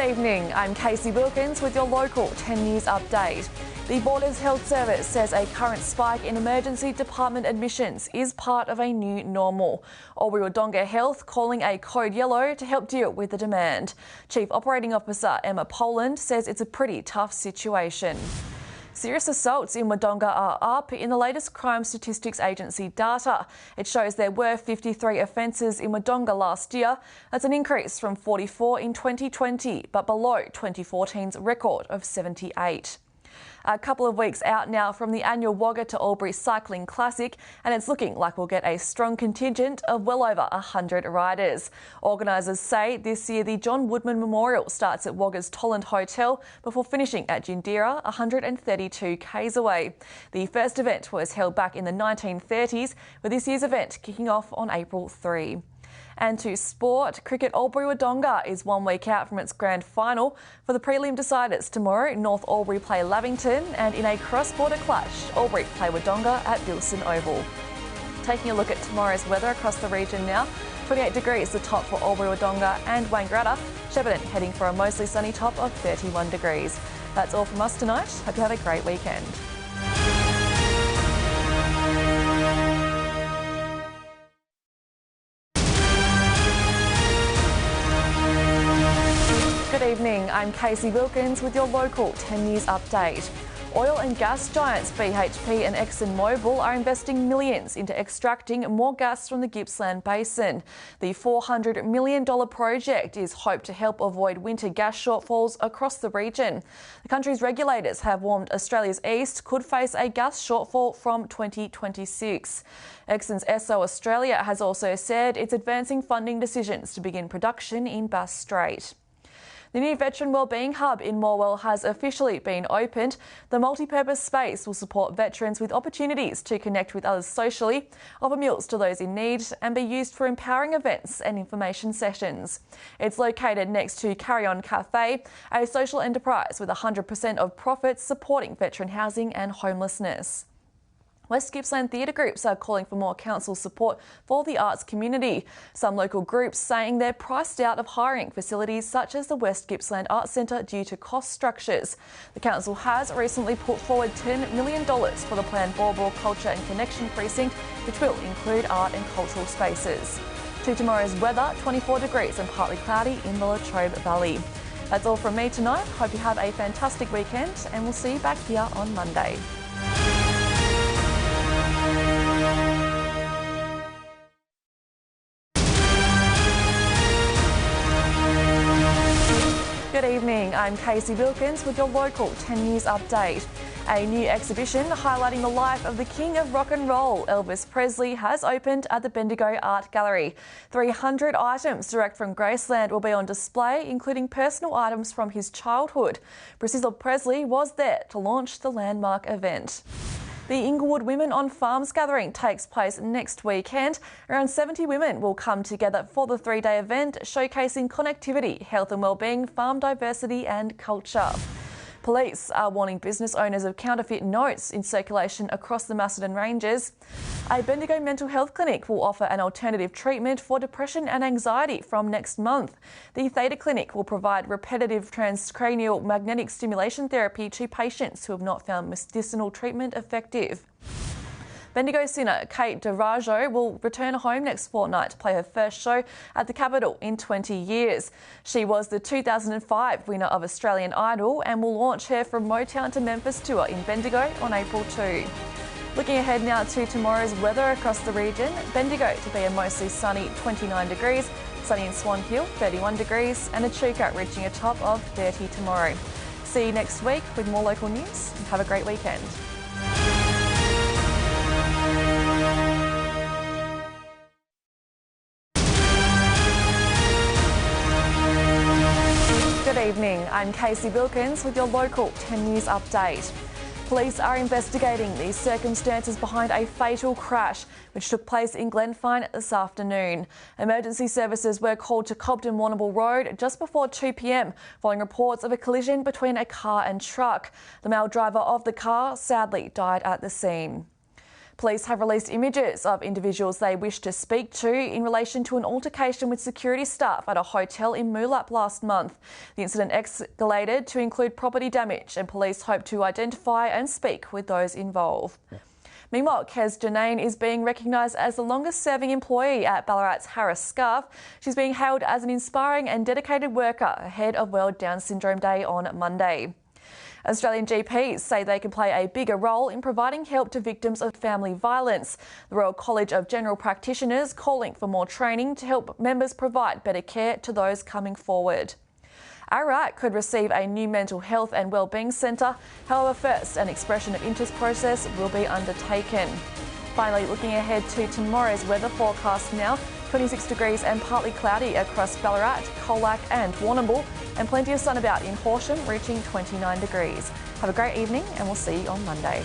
evening, I'm Kasey Wilkins with your local 10 News update. The Borders Health Service says a current spike in emergency department admissions is part of a new normal. Albury-Wodonga Health calling a code yellow to help deal with the demand. Chief Operating Officer Emma Poland says it's a pretty tough situation. Serious assaults in Wodonga are up in the latest Crime Statistics Agency data. It shows there were 53 offences in Wodonga last year. That's an increase from 44 in 2020, but below 2014's record of 78. A couple of weeks out now from the annual Wagga to Albury Cycling Classic, and it's looking like we'll get a strong contingent of well over 100 riders. Organisers say this year the John Woodman Memorial starts at Wagga's Tolland Hotel before finishing at Gindera, 132 k's away. The first event was held back in the 1930s, with this year's event kicking off on April 3. And to sport, cricket Albury-Wodonga is 1 week out from its grand final. For the prelim deciders tomorrow, North Albury play Lavington, and in a cross-border clash, Albury play Wodonga at Wilson Oval. Taking a look at tomorrow's weather across the region now, 28 degrees the top for Albury-Wodonga and Wangaratta. Shepparton heading for a mostly sunny top of 31 degrees. That's all from us tonight. Hope you have a great weekend. Good evening, I'm Kasey Wilkins with your local 10 News update. Oil and gas giants BHP and ExxonMobil are investing millions into extracting more gas from the Gippsland basin. The $400 million project is hoped to help avoid winter gas shortfalls across the region. The country's regulators have warned Australia's east could face a gas shortfall from 2026. Exxon's Esso Australia has also said it's advancing funding decisions to begin production in Bass Strait. The new Veteran Wellbeing Hub in Morwell has officially been opened. The multi-purpose space will support veterans with opportunities to connect with others socially, offer meals to those in need, and be used for empowering events and information sessions. It's located next to Carry On Cafe, a social enterprise with 100% of profits supporting veteran housing and homelessness. West Gippsland theatre groups are calling for more council support for the arts community. Some local groups saying they're priced out of hiring facilities such as the West Gippsland Arts Centre due to cost structures. The council has recently put forward $10 million for the planned Borbor Culture and Connection Precinct, which will include art and cultural spaces. To tomorrow's weather, 24 degrees and partly cloudy in the Latrobe Valley. That's all from me tonight. Hope you have a fantastic weekend, and we'll see you back here on Monday. Good evening, I'm Kasey Wilkins with your local 10 News update. A new exhibition highlighting the life of the King of Rock and Roll, Elvis Presley, has opened at the Bendigo Art Gallery. 300 items direct from Graceland will be on display, including personal items from his childhood. Priscilla Presley was there to launch the landmark event. The Inglewood Women on Farms gathering takes place next weekend. Around 70 women will come together for the 3-day event, showcasing connectivity, health and wellbeing, farm diversity and culture. Police are warning business owners of counterfeit notes in circulation across the Macedon Ranges. A Bendigo mental health clinic will offer an alternative treatment for depression and anxiety from next month. The Theta Clinic will provide repetitive transcranial magnetic stimulation therapy to patients who have not found medicinal treatment effective. Bendigo singer Kate DeRajo will return home next fortnight to play her first show at the Capitol in 20 years. She was the 2005 winner of Australian Idol and will launch her From Motown to Memphis tour in Bendigo on April 2. Looking ahead now to tomorrow's weather across the region, Bendigo to be a mostly sunny 29 degrees, sunny in Swan Hill 31 degrees, and Echuca reaching a top of 30 tomorrow. See you next week with more local news, and have a great weekend. Good evening, I'm Kasey Wilkins with your local 10 News update. Police are investigating the circumstances behind a fatal crash which took place in Glenfine this afternoon. Emergency services were called to Cobden Warrnambool Road just before 2 p.m. following reports of a collision between a car and truck. The male driver of the car sadly died at the scene. Police have released images of individuals they wish to speak to in relation to an altercation with security staff at a hotel in Moolap last month. The incident escalated to include property damage, and police hope to identify and speak with those involved. Meanwhile, Kez Janane is being recognised as the longest-serving employee at Ballarat's Harris Scarf. She's being hailed as an inspiring and dedicated worker ahead of World Down Syndrome Day on Monday. Australian GPs say they can play a bigger role in providing help to victims of family violence. The Royal College of General Practitioners calling for more training to help members provide better care to those coming forward. Ararat could receive a new mental health and wellbeing centre. However, first, an expression of interest process will be undertaken. Finally, looking ahead to tomorrow's weather forecast now, 26 degrees and partly cloudy across Ballarat, Colac and Warrnambool, and plenty of sun about in Horsham, reaching 29 degrees. Have a great evening, and we'll see you on Monday.